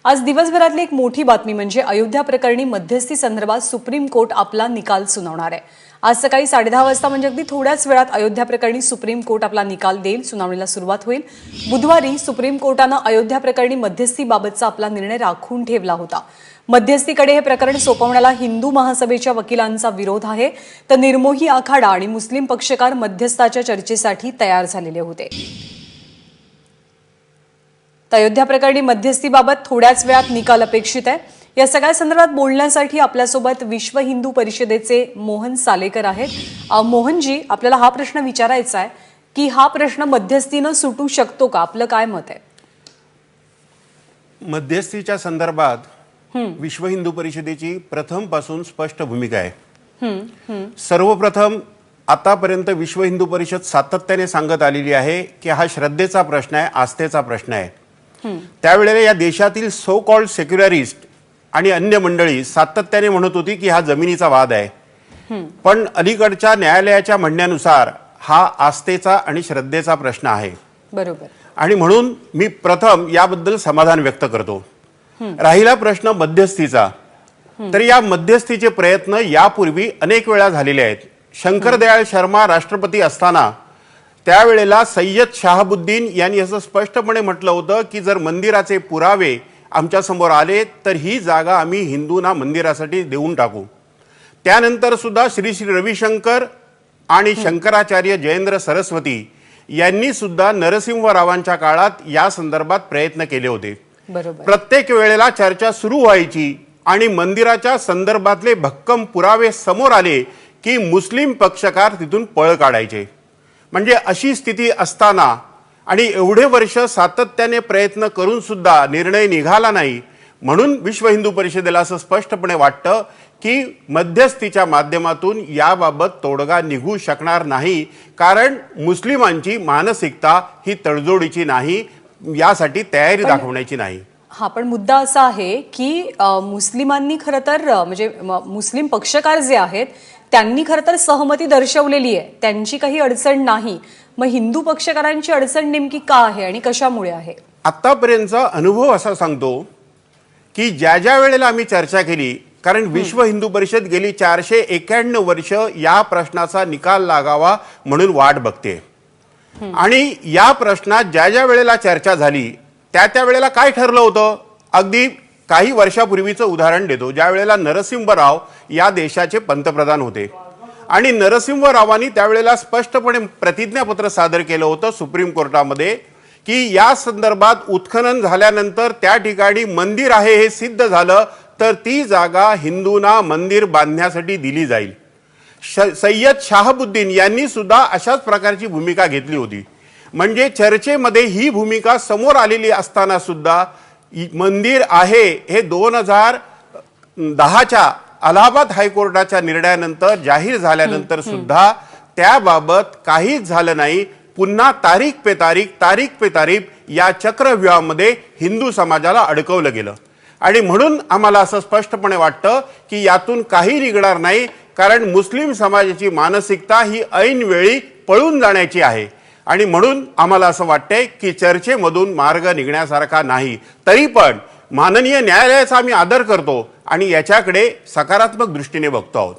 आज दिवसभरातली एक मोठी बातमी म्हणजे अयोध्या प्रकरणी मध्यस्थी संदर्भात सुप्रीम कोर्ट आपला निकाल सुनावणार आहे। आज सकाळी 10:30 वाजता म्हणजे अगदी थोड्याच वेळात अयोध्या प्रकरणी सुप्रीम कोर्ट आपला निकाल देईल। सुनावणीला सुरुवात होईल। बुधवारी सुप्रीम कोर्टाने अयोध्या प्रकरणी मध्यस्थीबाबतचा आपला निर्णय राखून ठेवला होता। मध्यस्थीकडे हे प्रकरण सोपवण्याला हिंदू महासभेच्या वकिलांचा विरोध आहे, तर निर्मोही आखाडा आणि मुस्लिम पक्षकार मध्यस्थाच्या चर्चेसाठी तयार झालेले होते। अयोध्या प्रकरणी मध्यस्थीबाबत थोड्याच वेळात निकाल अपेक्षित आहे। या सगळ्या संदर्भात बोलण्यासाठी आपल्यासोबत विश्व हिंदू परिषदेचे मोहन सालेकर आहेत। मोहनजी, आपल्याला हा प्रश्न विचारायचा आहे की हा प्रश्न मध्यस्थीने सुटू शकतो का? आपलं काय मत आहे? मध्यस्थीच्या संदर्भात विश्व हिंदू परिषदेची प्रथमपासून स्पष्ट भूमिका आहे। सर्वप्रथम आतापर्यंत विश्व हिंदू परिषद सातत्याने सांगत आलेली आहे की हा श्रद्धेचा प्रश्न आहे, आस्थेचा प्रश्न आहे। त्यावेळेला या देशातील सो कॉल्ड सेक्युलरिस्ट आणि अन्य मंडळी सातत्याने म्हणत होती की हा जमिनीचा वाद आहे, पण अलीकडच्या न्यायालयाच्या म्हणण्यानुसार हा आस्थेचा आणि श्रद्धेचा प्रश्न आहे। बरोबर। आणि म्हणून मी प्रथम याबद्दल समाधान व्यक्त करतो। राहिला प्रश्न मध्यस्थीचा, तर या मध्यस्थीचे प्रयत्न यापूर्वी अनेक वेळा झालेले आहेत। शंकर दयाळ शर्मा राष्ट्रपती असताना त्यावेळेला सय्यद शहाबुद्दीन यांनी असं स्पष्टपणे म्हटलं होतं की जर मंदिराचे पुरावे आमच्या समोर आले तर ही जागा आम्ही हिंदूंना मंदिरासाठी देऊन टाकू। त्यानंतर सुद्धा श्री श्री रविशंकर आणि शंकराचार्य जयेंद्र सरस्वती यांनी सुद्धा नरसिंहरावांच्या काळात या संदर्भात प्रयत्न केले होते। प्रत्येक वेळेला चर्चा सुरू व्हायची आणि मंदिराच्या संदर्भातले भक्कम पुरावे समोर आले की मुस्लिम पक्षकार तिथून पळ काढायचे। म्हणजे अशी स्थिती असताना आणि एवढे वर्ष सातत्याने प्रयत्न करून सुद्धा निर्णय निघाला नाही, म्हणून विश्व हिंदू परिषदेला असं स्पष्टपणे वाटतं की मध्यस्थीच्या माध्यमातून याबाबत तोडगा निघू शकणार नाही, कारण मुस्लिमांची मानसिकता ही तडजोडीची नाही, यासाठी तयारी दाखवण्याची नाही। हा, पण मुद्दा असा आहे की मुस्लिमांनी खरं तर म्हणजे मुस्लिम पक्षकार जे आहेत त्यांनी खरं तर सहमती दर्शवलेली आहे, त्यांची काही अडचण नाही। मग हिंदू पक्षकारांची अडचण नेमकी का आहे आणि कशामुळे आहे? आतापर्यंतचा अनुभव असा सांगतो की ज्या ज्या वेळेला आम्ही चर्चा केली, कारण विश्व हिंदू परिषद गेली 491 वर्ष या प्रश्नाचा निकाल लागावा म्हणून वाट बघते, आणि या प्रश्नात ज्या ज्या वेळेला चर्चा झाली त्या वेळेला काय ठरलं होतं? अगदी काही वर्षापूर्वीचं उदाहरण देतो। ज्या वेळेला नरसिंहराव या देशाचे पंतप्रधान होते आणि नरसिंहरावांनी त्यावेळेला स्पष्टपणे प्रतिज्ञापत्र सादर केलं होतं सुप्रीम कोर्टामध्ये की या संदर्भात उत्खनन झाल्यानंतर त्या ठिकाणी मंदिर आहे हे सिद्ध झालं तर ती जागा हिंदूंना मंदिर बांधण्यासाठी दिली जाईल। सय्यद शहाबुद्दीन यांनी सुद्धा अशाच प्रकारची भूमिका घेतली होती। म्हणजे चर्चेमध्ये ही भूमिका समोर आलेली असताना सुद्धा मंदिर आहे हे 2010च्या अलाहाबाद हायकोर्टाच्या निर्णयानंतर जाहीर झाल्यानंतर सुद्धा त्याबाबत काहीच झालं नाही। पुन्हा तारीख पे तारीख या चक्रव्यूहामध्ये हिंदू समाजाला अडकवलं गेलं, आणि म्हणून आम्हाला असं स्पष्टपणे वाटतं की यातून काही निघणार नाही, कारण मुस्लिम समाजाची मानसिकता ही ऐन वेळी पळून जाण्याची आहे, आणि म्हणून आम्हाला असं वाटतंय की चर्चेमधून मार्ग निघण्यासारखा नाही। तरी पण माननीय न्यायालयाचा आम्ही आदर करतो आणि याच्याकडे सकारात्मक दृष्टीने बघतो आहोत।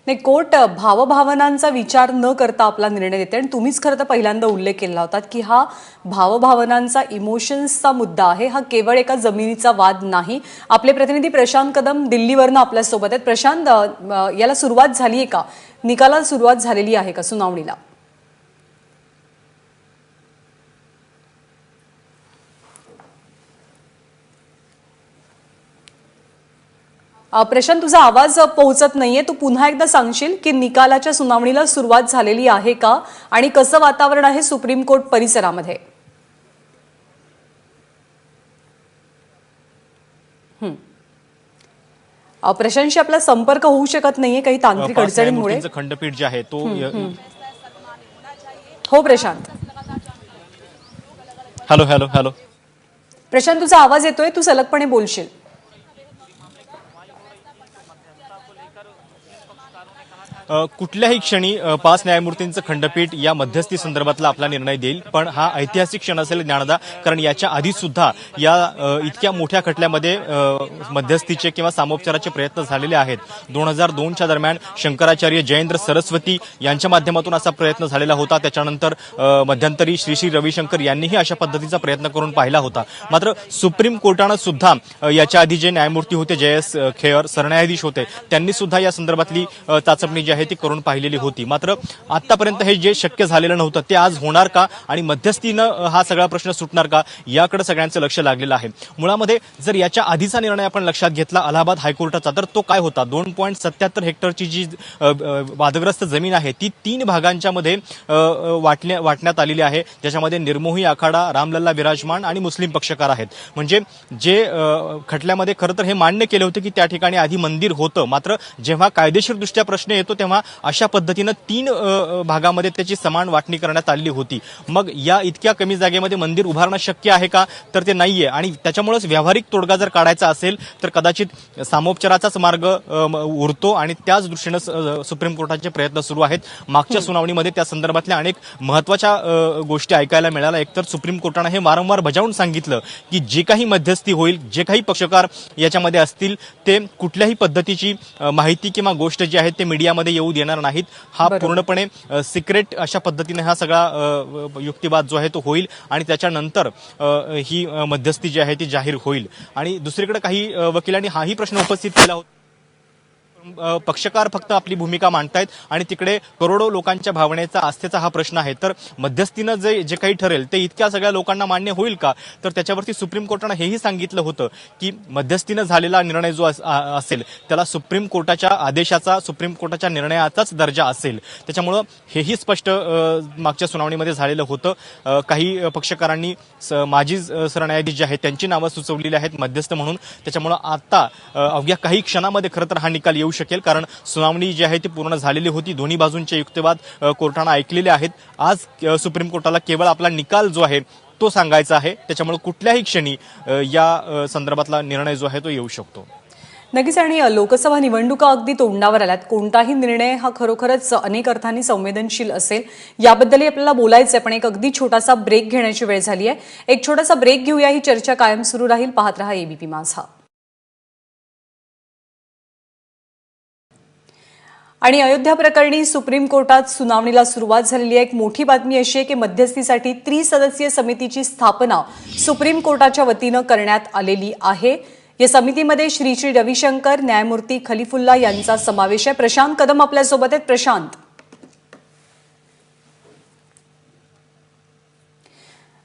नाही, कोर्ट भावभावनांचा विचार न करता आपला निर्णय देते, आणि तुम्हीच खरं तर पहिल्यांदा उल्लेख केला होता की हा भावभावनांचा, इमोशन्सचा मुद्दा आहे, हा केवळ एका जमिनीचा वाद नाही। आपले प्रतिनिधी प्रशांत कदम दिल्लीवरनं आपल्यासोबत आहेत। प्रशांत, याला सुरुवात झाली आहे का? निकालाला सुरुवात झालेली आहे का सुनावणीला? प्रशांत, तुझा आवाज पोहोचत नाहीये, तू पुन्हा एकदा सांगशील की निकालाच्या सुनावणीला सुरुवात झालेली आहे का आणि कसं वातावरण आहे सुप्रीम कोर्ट परिसरामध्ये? प्रशांतशी आपला संपर्क होऊ शकत नाहीये काही तांत्रिक अडचणींमुळे। खंडपीठ जे आहे तो हो Prashant. Hello hello hello Prashant, तुझा आवाज येतोय, तू सलगपणे बोलशील। कुठल्याही क्षणी 5 न्यायमूर्तींचं खंडपीठ या मध्यस्थी संदर्भातला आपला निर्णय देईल, पण हा ऐतिहासिक क्षण असेल ज्ञानदा, कारण याच्या आधी सुद्धा या इतक्या मोठ्या खटल्यामध्ये मध्यस्थीचे किंवा सामोपचाराचे प्रयत्न झालेले आहेत. 2002च्या दरम्यान शंकराचार्य जयेंद्र सरस्वती यांच्या माध्यमातून असा प्रयत्न झालेला होता. त्याच्यानंतर मध्यंतरी श्री श्री रविशंकर यांनीही अशा पद्धतीचा प्रयत्न करून पाहिला होता. मात्र सुप्रीम कोर्टानं सुद्धा याच्या आधी जे न्यायमूर्ती होते जयस खेअर सरन्यायाधीश होते, त्यांनी सुद्धा या संदर्भातली चाचपणी जी आहे ती करून पाहिलेली होती. मात्र आतापर्यंत हे जे शक्य झालेलं नव्हतं ते आज होणार का आणि मध्यस्थीनं हा सगळा प्रश्न सुटणार का याकडे सगळ्यांचं लक्ष लागलेलं आहे. मुळामध्ये जर याच्या आधीचा निर्णय आपण लक्षात घेतला अलाहाबाद हायकोर्टाचा, तर तो काय होता, 2.77 हेक्टरची जी वादग्रस्त जमीन आहे ती 3 भागांच्या मध्ये वाटण्यात आलेली आहे, ज्याच्यामध्ये निर्मोही आखाडा, रामलल्ला विराजमान आणि मुस्लिम पक्षकार आहेत. म्हणजे जे खटल्यामध्ये खरं तर हे मान्य केले होते की त्या ठिकाणी आधी मंदिर होतं, मात्र जेव्हा कायदेशीरदृष्ट्या प्रश्न येतो तेव्हा अशा पद्धतीनं 3 भागामध्ये त्याची समान वाटणी करण्यात आलेली होती. मग या इतक्या कमी जागेमध्ये मंदिर उभारणं शक्य आहे का, तर ते नाहीये. आणि त्याच्यामुळेच व्यावहारिक तोडगा जर काढायचा असेल तर कदाचित सामोपचाराचाच मार्ग उरतो आणि त्याच दृष्टीनं सुप्रीम कोर्टाचे प्रयत्न सुरू आहेत. मागच्या सुनावणीमध्ये त्या संदर्भातल्या अनेक महत्वाच्या गोष्टी ऐकायला मिळाल्या. एकतर सुप्रीम कोर्टानं हे वारंवार बजावून सांगितलं की जे काही मध्यस्थी होईल, जे काही पक्षकार याच्यामध्ये असतील ते कुठल्याही पद्धतीची माहिती किंवा गोष्ट जी आहे ते मीडियामध्ये येऊ देणार नाहीत. हा पूर्णपणे सिक्रेट अशा पद्धतीने हा सगळा युक्तिवाद जो आहे तो होईल आणि त्याच्यानंतर ही मध्यस्थी जी आहे ती जाहीर होईल. आणि दुसरीकडे काही वकिलांनी हाही प्रश्न उपस्थित केला होता, पक्षकार फक्त आपली भूमिका मांडतायत आणि तिकडे करोडो लोकांच्या भावनेचा आस्थेचा हा प्रश्न आहे. तर मध्यस्थीनं जे काही ठरेल ते इतक्या सगळ्या लोकांना मान्य होईल का, तर त्याच्यावरती सुप्रीम कोर्टानं हेही सांगितलं होतं की मध्यस्थीनं झालेला निर्णय जो असेल त्याला सुप्रीम कोर्टाच्या आदेशाचा, सुप्रीम कोर्टाच्या निर्णयाचाच दर्जा असेल. त्याच्यामुळं हेही स्पष्ट मागच्या सुनावणीमध्ये झालेलं होतं. काही पक्षकारांनी माजी सरन्यायाधीश जे आहेत त्यांची नावं सुचवलेली आहेत मध्यस्थ म्हणून. त्याच्यामुळं आता अवघ्या काही क्षणामध्ये खरं तर हा निकाल येऊ शकेल, कारण सुनावणी जी आहे ती पूर्ण झालेली होती. दोन्ही बाजूंचे युक्तिवाद कोर्टानं ऐकलेले आहेत. आज सुप्रीम कोर्टाला केवळ आपला निकाल जो आहे तो सांगायचा आहे. त्याच्यामुळे कुठल्याही क्षणी या संदर्भातला निर्णय जो आहे तो येऊ शकतो. नक्कीच. आणि लोकसभा निवडणुका अगदी तोंडावर आल्यात. कोणताही निर्णय हा खरोखरच अनेक अर्थांनी संवेदनशील असेल, याबद्दलही आपल्याला बोलायचं आहे. पण एक अगदी छोटासा ब्रेक घेण्याची वेळ झाली आहे. एक छोटासा ब्रेक घेऊया. ही चर्चा कायम सुरू राहील. पाहत रहा एबीपी माझा. आणि अयोध्या प्रकरणी सुप्रीम कोर्टात सुनावणीला सुरुवात झालेली आहे. एक मोठी बातमी अशी आहे की मध्यस्थीसाठी त्रिसदस्यीय समितीची स्थापना सुप्रीम कोर्टाच्या वतीनं करण्यात आलेली आहे. या समितीमध्ये श्री श्री रविशंकर, न्यायमूर्ती खलिफुल्ला यांचा समावेश आहे. प्रशांत कदम आपल्यासोबत आहेत. प्रशांत,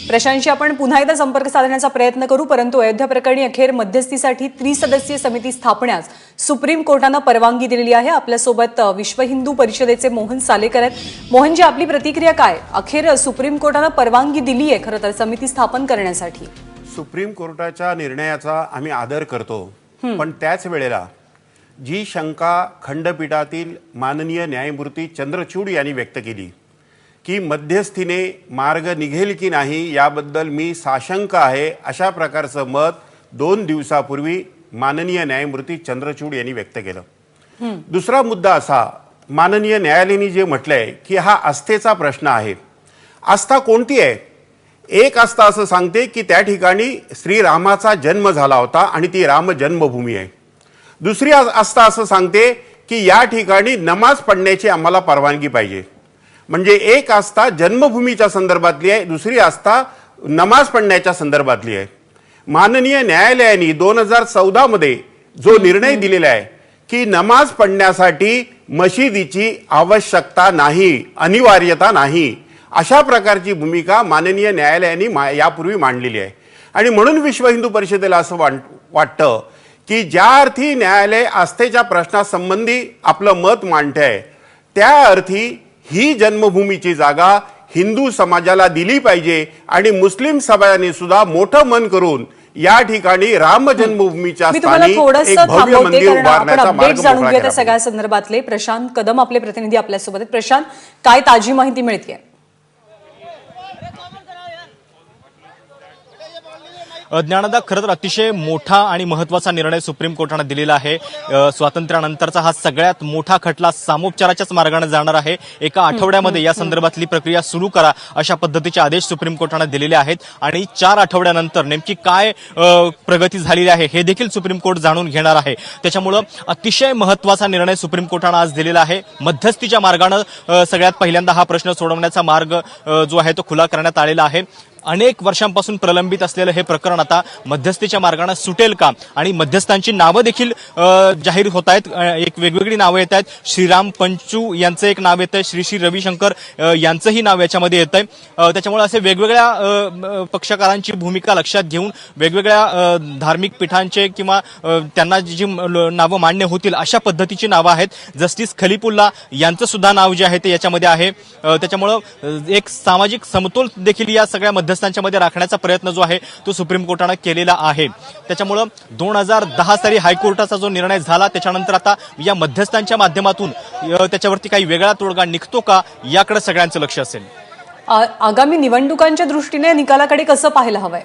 प्रशांतशी आपण पुन्हा एकदा संपर्क साधण्याचा प्रयत्न करू, परंतु अयोध्या प्रकरणी अखेर मध्यस्थीसाठी त्रिसदस्यीय समिती स्थापण्यास सुप्रीम कोर्टानं परवानगी दिलेली आहे. आपल्यासोबत विश्व हिंदू परिषदेचे मोहन सालेकर आहेत. मोहनजी, आपली प्रतिक्रिया काय? अखेर सुप्रीम कोर्टानं परवानगी दिली आहे खरं तर समिती स्थापन करण्यासाठी. सुप्रीम कोर्टाच्या निर्णयाचा आम्ही आदर करतो, पण त्याच वेळेला जी शंका खंडपीठातील माननीय न्यायमूर्ती चंद्रचूड यांनी व्यक्त केली की मध्यस्थीने मार्ग निघेल की नाही याबद्दल मी साशंक आहे, अशा प्रकारचं मत 2 दिवसापूर्वी माननीय न्यायमूर्ती चंद्रचूड यांनी व्यक्त केलं. दुसरा मुद्दा असा, माननीय न्यायालयाने जे म्हटलंय की हा आस्थेचा प्रश्न आहे. आस्था कोणती आहे? एक आस्था असं सांगते की त्या ठिकाणी श्रीरामाचा जन्म झाला होता आणि ती राम जन्मभूमी आहे. दुसरी आस्था असं सांगते की या ठिकाणी नमाज पढण्याची आम्हाला परवानगी पाहिजे. म्हणजे एक आस्था जन्मभूमीच्या संदर्भातली आहे, दुसरी आस्था नमाज पढण्याच्या संदर्भातली आहे. माननीय न्यायालयाने 2014 मध्ये जो निर्णय दिलेला आहे की नमाज पढण्यासाठी मशिदीची आवश्यकता नाही, अनिवार्यता नाही, अशा प्रकारची भूमिका माननीय न्यायालयाने यापूर्वी मांडलेली आहे. आणि म्हणून विश्व हिंदू परिषदेला असं वाटतं की ज्या अर्थी न्यायालय आस्थेच्या प्रश्नासंबंधी आपलं मत मांडतंय त्या अर्थी ही जन्मभूमीची जागा हिंदू समाजाला दिली पाहिजे आणि मुस्लिम समाजाने सुद्धा मोठं मन करून या ठिकाणी राम जन्मभूमीच्या स्थानी एक भव्य मंदिर उभारण्याचा मार्ग जाणून घेऊया. सगळ्या संदर्भातले प्रशांत कदम आपले प्रतिनिधी आपल्यासोबत आहेत. प्रशांत, काय ताजी माहिती मिळते? ज्ञानदा, खरं तर अतिशय मोठा आणि महत्वाचा निर्णय सुप्रीम कोर्टाने दिलेला आहे. स्वातंत्र्यानंतरचा हा सगळ्यात मोठा खटला सामोपचाराच्याच मार्गाने जाणार आहे. एका आठवड्यामध्ये या संदर्भातली प्रक्रिया सुरू करा अशा पद्धतीचे आदेश सुप्रीम कोर्टाने दिलेले आहेत आणि 4 आठवड्यानंतर नेमकी काय प्रगती झालेली आहे हे देखील सुप्रीम कोर्ट जाणून घेणार आहे. त्याच्यामुळं अतिशय महत्वाचा निर्णय सुप्रीम कोर्टाने आज दिलेला आहे. मध्यस्थीच्या मार्गाने सगळ्यात पहिल्यांदा हा प्रश्न सोडवण्याचा मार्ग जो आहे तो खुला करण्यात आलेला आहे. अनेक वर्षांपासून प्रलंबित असलेलं हे प्रकरण आता मध्यस्थीच्या मार्गाने सुटेल का आणि मध्यस्थांची नावं देखील जाहीर होत आहेत. एक वेगवेगळी नावं येत आहेत. श्रीराम पंचू यांचं एक नाव येतंय, श्री श्री रविशंकर यांचंही नाव याच्यामध्ये येतंय. त्याच्यामुळे असे वेगवेगळ्या पक्षकारांची भूमिका लक्षात घेऊन वेगवेगळ्या धार्मिक पीठांचे किंवा त्यांना जी नावं मान्य होतील अशा पद्धतीची नावं आहेत. जस्टिस खलिफुल्ला यांचं सुद्धा नाव जे आहे ते याच्यामध्ये आहे. त्याच्यामुळं एक सामाजिक समतोल देखील या सगळ्या मध्यस्थांच्या मध्ये राखण्याचा प्रयत्न जो आहे तो सुप्रीम कोर्टाने केलेला आहे. त्याच्यामुळं 2010 साली हायकोर्टाचा जो निर्णय झाला त्याच्यानंतर आता या मध्यस्थांच्या माध्यमातून त्याच्यावरती काही वेगळा तोडगा निघतो का याकडे सगळ्यांचं लक्ष असेल. आगामी निवडणुकांच्या दृष्टीने निकालाकडे कसं पाहायला हवंय?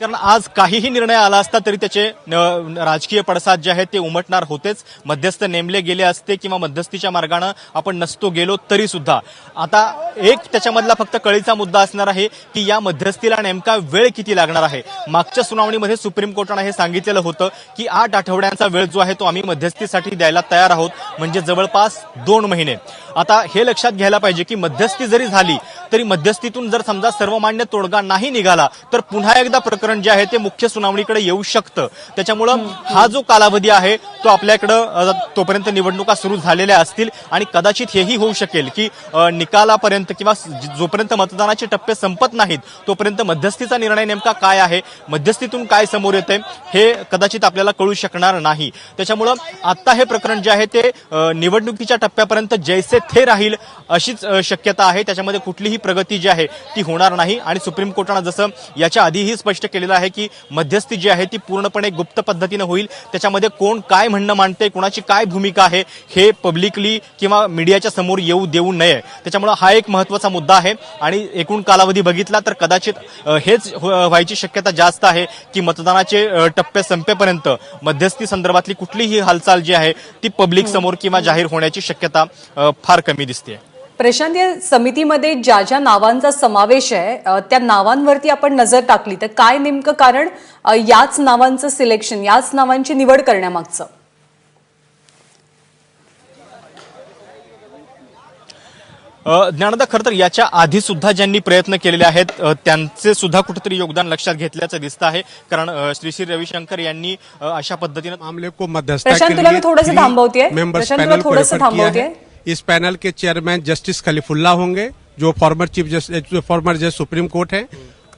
कारण आज काहीही निर्णय आला असता तरी त्याचे राजकीय पडसाद जे आहेत ते उमटणार होतेच. मध्यस्थ नेमले गेले असते किंवा मध्यस्थीच्या मार्गाने आपण नसतो गेलो तरी सुद्धा आता एक त्याच्यामधला फक्त कळीचा मुद्दा असणार आहे की या मध्यस्थीला नेमका वेळ किती लागणार आहे. मागच्या सुनावणीमध्ये सुप्रीम कोर्टाने हे सांगितलेलं होतं की 8 आठवड्यांचा वेळ जो आहे तो आम्ही मध्यस्थीसाठी द्यायला तयार आहोत, म्हणजे जवळपास 2 महिने. आता हे लक्षात घ्यायला पाहिजे की मध्यस्थी जरी झाली तरी मध्यस्थीतून जर समजा सर्वमान्य तोडगा नाही निघाला तर पुन्हा एकदा प्रकरण जे आहे ते मुख्य सुनावणीकडे येऊ शकतं. त्याच्यामुळं हा जो कालावधी आहे तो आपल्याकडं तोपर्यंत निवडणुका सुरू झालेल्या असतील आणि कदाचित हेही होऊ शकेल की निकालापर्यंत किंवा जोपर्यंत मतदानाचे टप्पे संपत नाहीत तोपर्यंत मध्यस्थीचा निर्णय नेमका काय आहे, मध्यस्थीतून काय समोर येतंय हे कदाचित आपल्याला कळू शकणार नाही. त्याच्यामुळं आता हे प्रकरण जे आहे ते निवडणुकीच्या टप्प्यापर्यंत जैसे थे राहील अशीच शक्यता आहे. त्याच्यामध्ये कुठलीही प्रगती जी आहे ती होणार नाही आणि सुप्रीम कोर्टाने जसं याच्या आधीही स्पष्ट केलेलं आहे की मध्यस्थी जी आहे ती पूर्णपणे गुप्त पद्धतीने होईल. त्याच्यामध्ये कोण काय म्हणणं मांडते, कोणाची काय भूमिका आहे हे पब्लिकली किंवा मीडियाच्या समोर येऊ देऊ नये. त्याच्यामुळे हा एक महत्वाचा मुद्दा आहे आणि एकूण कालावधी बघितला तर कदाचित हेच व्हायची शक्यता जास्त आहे की मतदानाचे टप्पे संपेपर्यंत मध्यस्थी संदर्भातली कुठलीही हालचाल जी आहे ती पब्लिक समोर किंवा जाहीर होण्याची शक्यता फार कमी दिसते. प्रशांत, या समितीमध्ये ज्या ज्या नावांचा समावेश आहे त्या नावांवरती आपण नजर टाकली तर काय नेमकं कारण याच नावांचं सिलेक्शन, याच नावांची निवड करण्यामागचं? ज्ञानदा, खरं तर याच्या आधी सुद्धा ज्यांनी प्रयत्न केलेले आहेत त्यांचे सुद्धा कुठेतरी योगदान लक्षात घेतल्याचं दिसतं आहे. कारण श्री श्री रविशंकर यांनी अशा पद्धतीने मामले को मध्यस्थता प्रशांत, के तुला मी लिए थोडंसं 3 थांबवतेय. मेंबर्स प्रशांत, तुला पैनल को थोडंसं रेफर किया थांबवतेय. है. इस पैनल के चेयरमैन जस्टिस खलीफुल्ला होंगे जो फॉर्मर चीफ जस्टिस, जो फॉर्मर जज सुप्रीम कोर्ट है.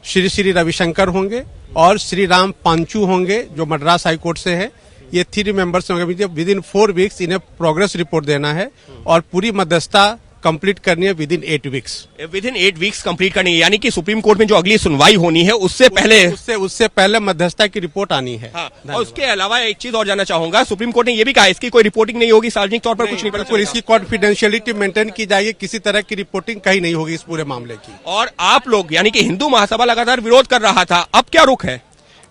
श्री श्री रविशंकर होंगे और श्री राम पांचू होंगे जो मद्रास हाई कोर्ट से है. ये 3 मेंबर्स होंगे. विद इन 4 वीक्स इन्हें प्रोग्रेस रिपोर्ट देना है और पूरी मध्यस्थता कंप्लीट करनी है with in 8 weeks. With in 8 weeks complete करनी है, यानी कि सुप्रीम कोर्ट में जो अगली सुनवाई होनी है उससे पहले मध्यस्थता की रिपोर्ट आनी है. हाँ, और उसके अलावा एक चीज और जानना चाहूंगा, सुप्रीम कोर्ट ने यह भी कहा इसकी कोई रिपोर्टिंग नहीं होगी, सार्वजनिक तौर पर कुछ नहीं बिल्कुल इसकी कॉन्फिडेंशियलिटी मेंटेन की जाएगी. किसी तरह की रिपोर्टिंग कहीं नहीं होगी इस पूरे मामले की. और आप लोग यानी कि हिंदू महासभा लगातार विरोध कर रहा था, अब क्या रुख है?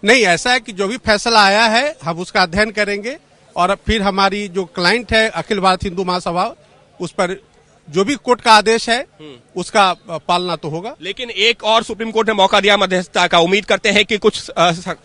नहीं, ऐसा है कि जो भी फैसला आया है हम उसका अध्ययन करेंगे और फिर हमारी जो क्लाइंट है अखिल भारत हिंदू महासभा, उस पर जो भी कोर्ट का आदेश है उसका पालना तो होगा. लेकिन एक और सुप्रीम कोर्ट ने मौका दिया मध्यस्थता का, उम्मीद करते हैं कि कुछ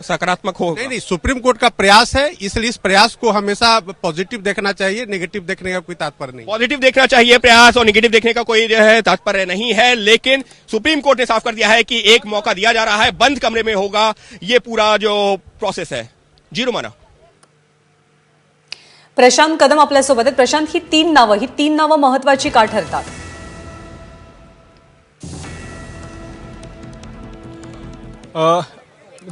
सकारात्मक हो. नहीं, सुप्रीम कोर्ट का प्रयास है, इसलिए इस प्रयास को हमेशा पॉजिटिव देखना चाहिए. नेगेटिव देखने का कोई तात्पर्य नहीं. पॉजिटिव देखना चाहिए प्रयास और नेगेटिव देखने का कोई जो है तात्पर्य नहीं है. लेकिन सुप्रीम कोर्ट ने साफ कर दिया है कि एक मौका दिया जा रहा है, बंद कमरे में होगा ये पूरा जो प्रोसेस है. जी रुमाना. प्रशांत कदम आपल्यासोबत आहेत. प्रशांत, ही 3 नावं महत्वाची का ठरतात?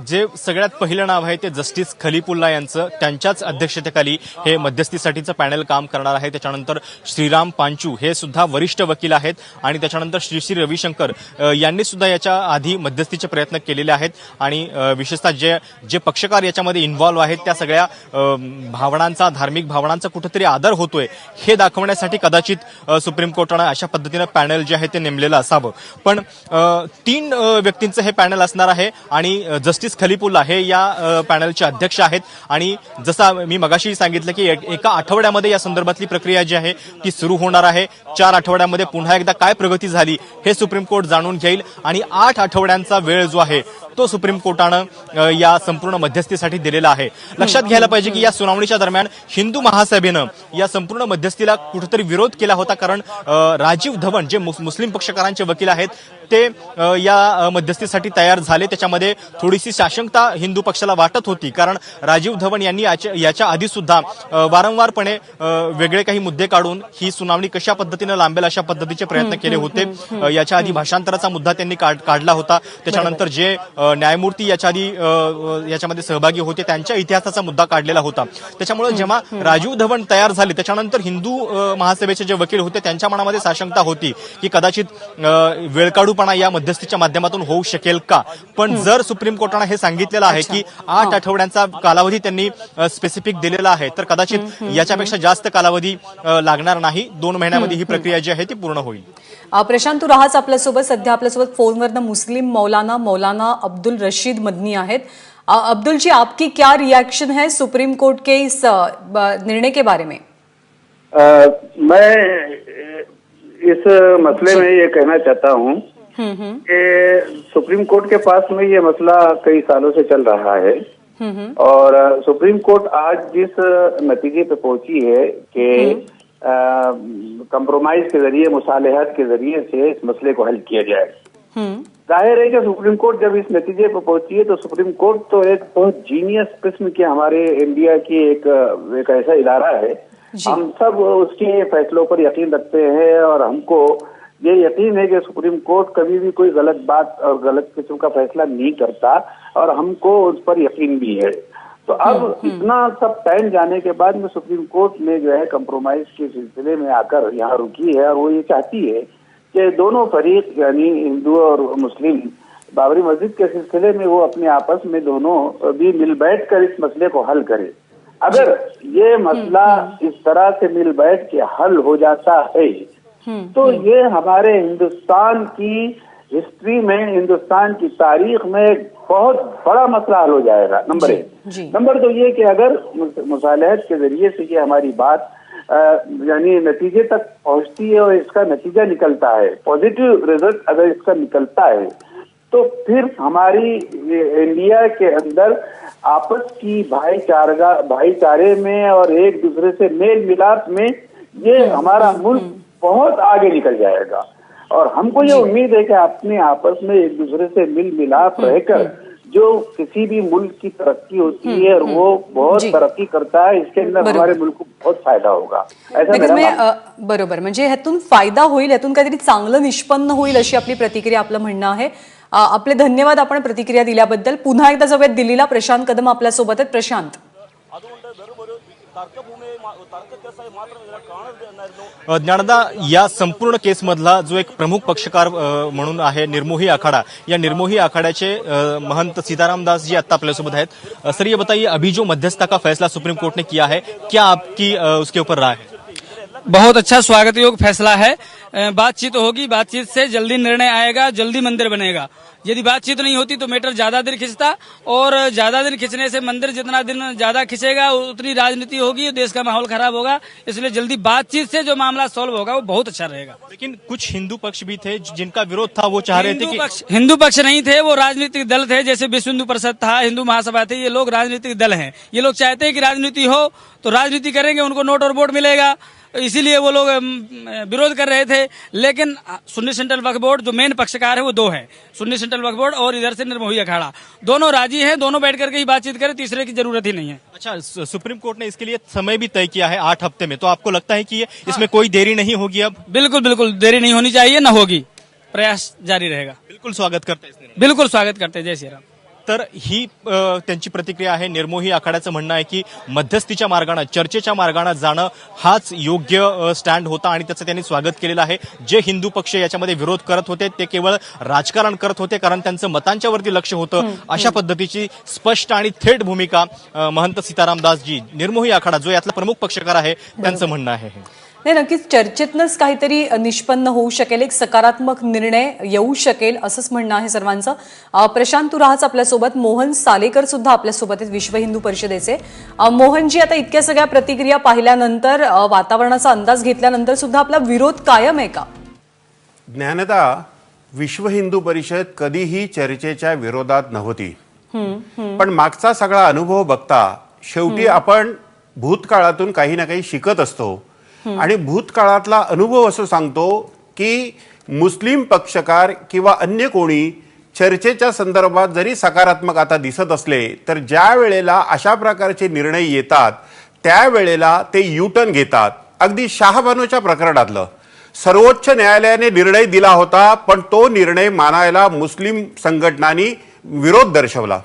जे सगळ्यात पहिलं नाव आहे ते जस्टिस खलिफुल्ला यांचं. त्यांच्याच अध्यक्षतेखाली हे मध्यस्थीसाठीचं पॅनल काम करणार आहे. त्याच्यानंतर श्रीराम पांचू हे सुद्धा वरिष्ठ वकील आहेत आणि त्याच्यानंतर श्री श्री रविशंकर यांनी सुद्धा याच्या आधी मध्यस्थीचे प्रयत्न केलेले आहेत आणि विशेषतः जे पक्षकार याच्यामध्ये इन्व्हॉल्व्ह आहेत त्या सगळ्या भावनांचा, धार्मिक भावनांचा कुठेतरी आदर होतोय हे दाखवण्यासाठी कदाचित सुप्रीम कोर्टानं अशा पद्धतीनं पॅनल जे आहे ते नेमलेलं असावं. पण 3 व्यक्तींचं हे पॅनल असणार आहे आणि जस्टिस खलिफुल्ला हे या पॅनलचे अध्यक्ष आहेत. आणि जसं मी मगाशी सांगितलं की एका आठवड्यामध्ये या संदर्भातली प्रक्रिया जी आहे ती सुरू होणार आहे. 4 आठवड्यामध्ये पुन्हा एकदा काय प्रगती झाली हे सुप्रीम कोर्ट जाणून घेईल आणि 8 आठवड्यांचा वेळ जो आहे तो सुप्रीम कोर्टानं या संपूर्ण मध्यस्थीसाठी दिलेला आहे. लक्षात घ्यायला पाहिजे की या सुनावणीच्या दरम्यान हिंदू महासभेनं या संपूर्ण मध्यस्थीला कुठेतरी विरोध केला होता. कारण राजीव धवन जे मुस्लिम पक्षकारांचे वकील आहेत ते या मध्यस्थीसाठी तयार झाले. त्याच्यामध्ये थोडीशी साशंकता हिंदू पक्षाला वाटत होती कारण राजीव धवन यांनी याच्या आधी सुद्धा वारंवारपणे वेगळे काही मुद्दे काढून ही सुनावणी कशा पद्धतीनं लांबेल अशा पद्धतीचे प्रयत्न केले होते. याच्या आधी भाषांतराचा मुद्दा त्यांनी काढला होता. त्याच्यानंतर जे न्यायमूर्ती याच्यामध्ये सहभागी होते त्यांच्या इतिहासाचा मुद्दा काढलेला होता. त्याच्यामुळे जेव्हा राजीव धवन तयार झाले त्याच्यानंतर हिंदू महासभेचे जे वकील होते त्यांच्या मनामध्ये साशंकता होती की कदाचित वेळकाढूपणा या मध्यस्थीच्या माध्यमातून होऊ शकेल का. पण जर सुप्रीम कोर्टाने हे सांगितलेलं आहे की 8 आठवड्यांचा कालावधी त्यांनी स्पेसिफिक दिलेला आहे तर कदाचित याच्यापेक्षा जास्त कालावधी लागणार नाही. 2 महिन्यामध्ये ही प्रक्रिया जी आहे ती पूर्ण होईल. प्रशांत, तू राहाच आपल्यासोबत. सध्या आपल्यासोबत फोनवरनं मुस्लिम मौलाना अब्दुल रशीद मदनी आहेत. अब्दुल जी, आपकी क्या रिएक्शन है सुप्रीम कोर्ट के इस निर्णय के बारे में? मैं इस मसले में ये कहना चाहता हूँ कि सुप्रीम कोर्ट के पास में ये मसला कई सालों से चल रहा है और सुप्रीम कोर्ट आज जिस नतीजे पे पहुंची है कि कंप्रोमाइज के जरिए, मुसालेहत के जरिए से इस मसले को हल किया जाए. जाहिर है कि सुप्रीम कोर्ट जब इस नतीजे पर पहुंची है तो सुप्रीम कोर्ट तो एक बहुत जीनियस किस्म के हमारे इंडिया की एक ऐसा इदारा है. हम सब उसके फैसलों पर यकीन रखते हैं और हमको ये यकीन है कि सुप्रीम कोर्ट कभी भी कोई गलत बात और गलत किस्म का फैसला नहीं करता और हमको उस पर यकीन भी है. तो अब इतना सब टाइम जाने के बाद में सुप्रीम कोर्ट ने जो है कंप्रोमाइज के सिलसिले में आकर यहाँ रुकी है और वो ये चाहती है कि दोनों फरीक यानी हिंदू और मुस्लिम बाबरी मस्जिद के सिलसिले में वो अपने आपस में दोनों भी मिल बैठ कर इस मसले को हल करे. अगर ये मसला इस तरह से मिल बैठ के हल हो जाता है तो ये हमारे हिंदुस्तान की हिस्ट्री में, हिंदुस्तान की तारीख में एक बहुत बड़ा मसला हल हो जाएगा. नंबर 1. नंबर 2 ये कि अगर मुसालहत के जरिए से ये हमारी बात यानी नतीजे तक पहुंचती है और इसका नतीजा निकलता है, पॉजिटिव रिजल्ट अगर इसका निकलता है तो फिर हमारी इंडिया के अंदर आपस की भाईचारे में और एक दूसरे से मेल मिलाप में ये हमारा मुल्क बहुत आगे निकल जाएगा. और हमको ये उम्मीद है कि अपने आपस में एक दूसरे से मिल मिलाप रहकर जो किसी भी मुल्क की तरक्की होती है और वो बहुत तरक्की करता है, इसके अंदर हमारे मुल्क को बहुत फायदा होगा. बरोबर, म्हणजे ह्यातून फायदा होईल, ह्यातून काहीतरी चांगलं निष्पन्न होईल अशी आपली प्रतिक्रिया, आपलं म्हणणं आहे. आपले धन्यवाद आपण प्रतिक्रिया दिल्याबद्दल. पुन्हा एकदा जाऊयात दिल्लीला. प्रशांत कदम आपल्यासोबत आहेत. प्रशांत, ज्ञानदा, या संपूर्ण केसमधला जो एक प्रमुख पक्षकार म्हणून आहे निर्मोही आखाड़ा, या निर्मोही आखाड्याचे महंत सीताराम दास जी आता आपल्यासोबत आहेत. सर, ये बताइए, अभी जो मध्यस्थता का फैसला सुप्रीम कोर्ट ने किया है, क्या आपकी उसके ऊपर राय है? बहुत अच्छा स्वागत योग्य फैसला है. बातचीत होगी, बातचीत से जल्दी निर्णय आएगा, जल्दी मंदिर बनेगा. यदि बातचीत नहीं होती तो मैटर ज्यादा दिन खिंचता और ज्यादा दिन खिंचने से मंदिर जितना दिन ज्यादा खिंचेगा उतनी राजनीति होगी, देश का माहौल खराब होगा. इसलिए जल्दी बातचीत से जो मामला सॉल्व होगा वो बहुत अच्छा रहेगा. लेकिन कुछ हिंदू पक्ष भी थे जिनका विरोध था, वो चाह रहे थे कि हिंदू पक्ष नहीं थे, वो राजनीतिक दल थे. जैसे विश्व हिंदू परिषद था, हिंदू महासभा थी, ये लोग राजनीतिक दल हैं. ये लोग चाहते हैं कि राजनीति हो तो राजनीति करेंगे, उनको नोट और वोट मिलेगा, इसीलिए वो लोग विरोध कर रहे थे. लेकिन सुन्नी सेंट्रल वक्फ बोर्ड जो मेन पक्षकार है वो 2 है, सुन्नी सेंट्रल वक्फ बोर्ड और इधर से निर्मोही अखाड़ा, दोनों राजी हैं. दोनों बैठ करके ही बातचीत करें, तीसरे की जरूरत ही नहीं है. अच्छा, सुप्रीम कोर्ट ने इसके लिए समय भी तय किया है 8 हफ्ते में, तो आपको लगता है कि इसमें कोई देरी नहीं होगी अब? बिल्कुल बिल्कुल देरी नहीं होनी चाहिए, न होगी. प्रयास जारी रहेगा. बिल्कुल स्वागत करते हैं. बिल्कुल स्वागत करते हैं. जय श्री राम. तर ही त्यांची प्रतिक्रिया आहे. निर्मोही आखाड्याचं म्हणणं आहे की मध्यस्थीच्या मार्गानं, चर्चेच्या मार्गानं जाणं हाच योग्य स्टँड होता आणि त्याचं त्यांनी स्वागत केलेलं आहे. जे हिंदू पक्ष याच्यामध्ये विरोध करत होते ते केवळ राजकारण करत होते, कारण त्यांचं मतांच्या वरती लक्ष होतं. अशा पद्धतीची स्पष्ट आणि थेट भूमिका महंत सीताराम दासजी, निर्मोही आखाडा जो यातला प्रमुख पक्षकार आहे, त्यांचं म्हणणं आहे. नाही, नक्कीच चर्चेतनंच काहीतरी निष्पन्न होऊ शकेल, एक सकारात्मक निर्णय येऊ शकेल असंच म्हणणं आहे सर्वांचं. प्रशांत, तू राहाच आपल्यासोबत. मोहन सालेकर सुद्धा आपल्यासोबत आहेत, विश्व हिंदू परिषदेचे. मोहनजी, आता इतक्या सगळ्या प्रतिक्रिया पाहिल्यानंतर, वातावरणाचा अंदाज घेतल्यानंतर सुद्धा आपला विरोध कायम आहे का? ज्ञानदा, विश्व हिंदू परिषद कधीही चर्चेच्या विरोधात नव्हती, पण मागचा सगळा अनुभव बघता शेवटी आपण भूतकाळातून काही ना काही शिकत असतो. आणि भूतकाळातला अनुभव असं सांगतो की मुस्लिम पक्षकार किंवा अन्य कोणी चर्चेच्या संदर्भात जरी सकारात्मक आता दिसत असले, तर ज्या वेळेला अशा प्रकारचे निर्णय येतात त्यावेळेला ते युटर्न घेतात. अगदी शहाबानोच्या प्रकरणातलं सर्वोच्च न्यायालयाने निर्णय दिला होता, पण तो निर्णय मानायला मुस्लिम संघटनांनी विरोध दर्शवला.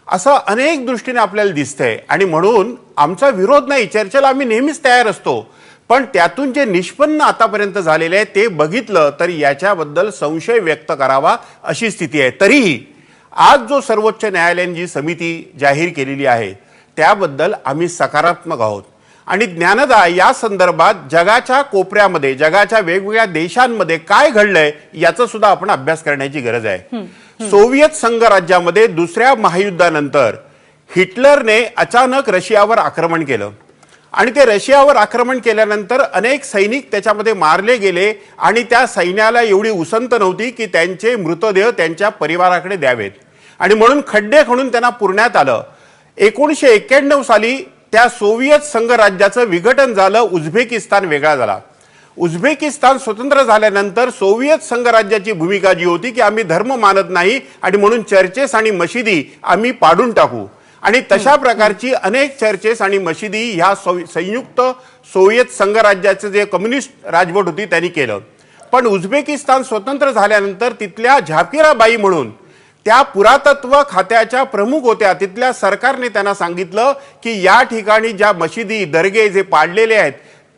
असं अनेक दृष्टीने आपल्याला दिसतंय आणि म्हणून आमचा विरोध नाही, चर्चेला आम्ही नेहमीच तयार असतो. पण त्यातून जे निष्पन्न आतापर्यंत झालेले आहे ते बघितलं तर याच्याबद्दल संशय व्यक्त करावा अशी स्थिती आहे. तरीही आज जो सर्वोच्च न्यायालयाने जी समिती जाहीर केलेली आहे त्याबद्दल आम्ही सकारात्मक आहोत. आणि ज्ञानदा, या संदर्भात जगाच्या कोपऱ्यामध्ये, जगाच्या वेगवेगळ्या देशांमध्ये काय घडलंय याचा सुद्धा आपण अभ्यास करण्याची गरज आहे. सोव्हिएत संघराज्यामध्ये दुसऱ्या महायुद्धानंतर हिटलरने अचानक रशियावर आक्रमण केलं आणि ते रशियावर आक्रमण केल्यानंतर अनेक सैनिक त्याच्यामध्ये मारले गेले आणि त्या सैन्याला एवढी उसंत नव्हती की त्यांचे मृतदेह त्यांच्या परिवाराकडे द्यावेत आणि म्हणून खड्डे खणून त्यांना पुरण्यात आलं. 1991 साली त्या सोव्हिएत संघराज्याचं विघटन झालं, उझबेकिस्तान वेगळा झाला. उझबेकिस्तान स्वतंत्र झाल्यानंतर सोव्हिएत संघराज्याची भूमिका जी होती की आम्ही धर्म मानत नाही आणि म्हणून चर्चेस आणि मशिदी आम्ही पाडून टाकू, आणि तशा प्रकारची अनेक चर्चेस आणि मशिदी ह्या संयुक्त सोव्हिएत संघराज्याचे जे कम्युनिस्ट राजवट होती त्यांनी केलं. पण उझबेकिस्तान स्वतंत्र झाल्यानंतर तिथल्या झाकिराबाई म्हणून त्या पुरातत्व खात्याच्या प्रमुख होत्या, तिथल्या सरकारने त्यांना सांगितलं की या ठिकाणी ज्या मशिदी, दर्गे जे पाडलेले आहेत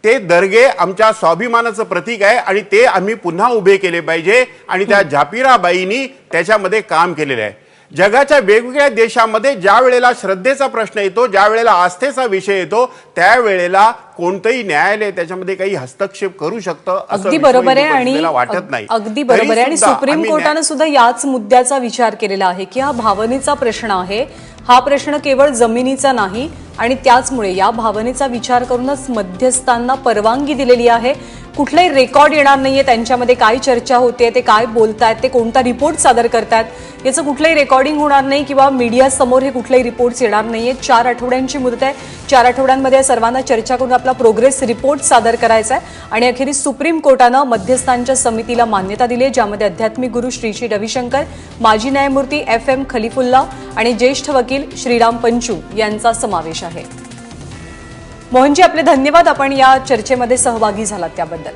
ते दर्गे आमच्या स्वाभिमानाचं प्रतीक आहे आणि ते आम्ही पुन्हा उभे केले पाहिजे. आणि त्या झाकिराबाईंनी त्याच्यामध्ये काम केलेलं आहे. जगाच्या वेगवेगळ्या देशामध्ये ज्या वेळेला श्रद्धेचा प्रश्न येतो, ज्या वेळेला आस्थेचा विषय येतो, त्यावेळेला कोणतंही न्यायालय त्याच्यामध्ये काही हस्तक्षेप करू शकतं अगदी बरोबर आहे. आणि वाटत नाही. अगदी बरोबर आहे. आणि सुप्रीम कोर्टानं सुद्धा याच मुद्द्याचा विचार केलेला आहे की हा भावनेचा प्रश्न आहे, हा प्रश्न केवळ जमिनीचा नाही आणि त्याचमुळे या भावनेचा विचार करूनच मध्यस्थांना परवानगी दिलेली आहे. कुठलाही रेकॉर्ड येणार नाहीये, त्यांच्यामध्ये काय चर्चा होते, ते काय बोलतायत, ते कोणता रिपोर्ट सादर करतायत याचं कुठलंही रेकॉर्डिंग होणार नाही किंवा मीडिया समोर हे कुठलेही रिपोर्ट्स येणार नाहीये. 4 आठवड्यांची मुदत आहे. 4 आठवड्यांमध्ये सर्वांना चर्चा करून आपला प्रोग्रेस रिपोर्ट सादर करायचा आहे. आणि अखेरीस सुप्रीम कोर्टानं मध्यस्थांच्या समितीला मान्यता दिली, ज्यामध्ये आध्यात्मिक गुरु श्री श्री रविशंकर, माजी न्यायमूर्ती FM खलिफुल्ला आणि ज्येष्ठ वकील श्रीराम पंचू यांचा समावेश आहे. मोहनजी, आपले धन्यवाद, आपण या चर्चेमध्ये सहभागी झालात त्याबद्दल.